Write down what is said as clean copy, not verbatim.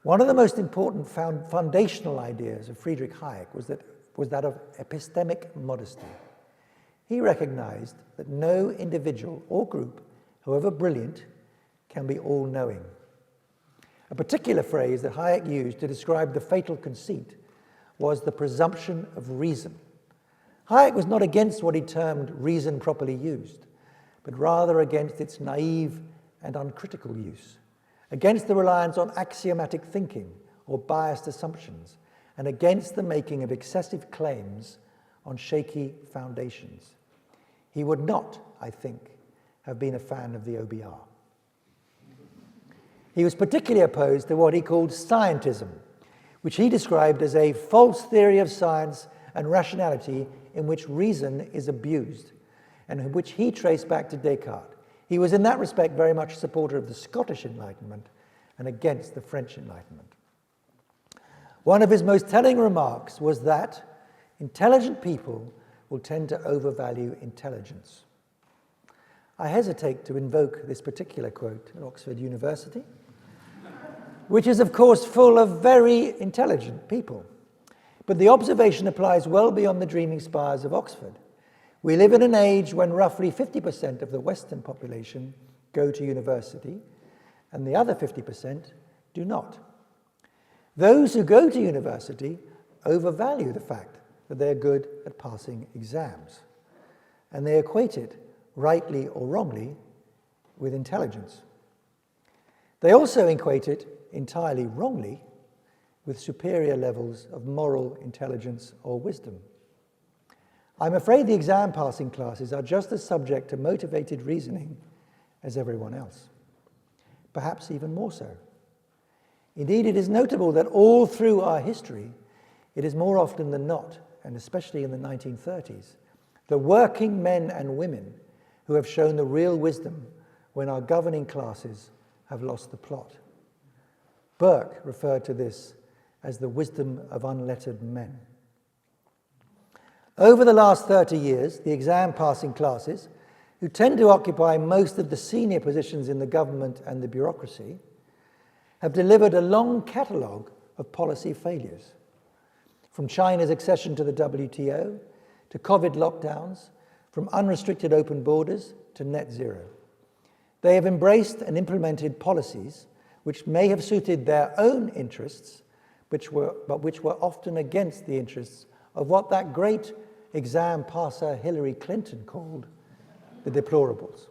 One of the most important foundational ideas of Friedrich Hayek was that of epistemic modesty. He recognized that no individual or group, however brilliant, can be all-knowing. A particular phrase that Hayek used to describe the fatal conceit was the presumption of reason. Hayek was not against what he termed reason properly used, but rather against its naive and uncritical use, against the reliance on axiomatic thinking or biased assumptions, and against the making of excessive claims on shaky foundations. He would not, I think, have been a fan of the OBR. He was particularly opposed to what he called scientism, which he described as a false theory of science and rationality in which reason is abused, and which he traced back to Descartes. He was in that respect very much a supporter of the Scottish Enlightenment and against the French Enlightenment. One of his most telling remarks was that intelligent people will tend to overvalue intelligence. I hesitate to invoke this particular quote at Oxford University, which is of course full of very intelligent people. But the observation applies well beyond the dreaming spires of Oxford. We live in an age when roughly 50% of the Western population go to university, and the other 50% do not. Those who go to university overvalue the fact that they're good at passing exams, and they equate it, rightly or wrongly, with intelligence. They also equate it, entirely wrongly, with superior levels of moral intelligence or wisdom. I'm afraid the exam passing classes are just as subject to motivated reasoning as everyone else, perhaps even more so. Indeed, it is notable that all through our history, it is more often than not, and especially in the 1930s, the working men and women who have shown the real wisdom when our governing classes have lost the plot. Burke referred to this as the wisdom of unlettered men. Over the last 30 years, the exam passing classes, who tend to occupy most of the senior positions in the government and the bureaucracy, have delivered a long catalogue of policy failures, from China's accession to the WTO, to COVID lockdowns, from unrestricted open borders to net zero. They have embraced and implemented policies which may have suited their own interests, but which were often against the interests of what that great exam passer Hillary Clinton called the deplorables.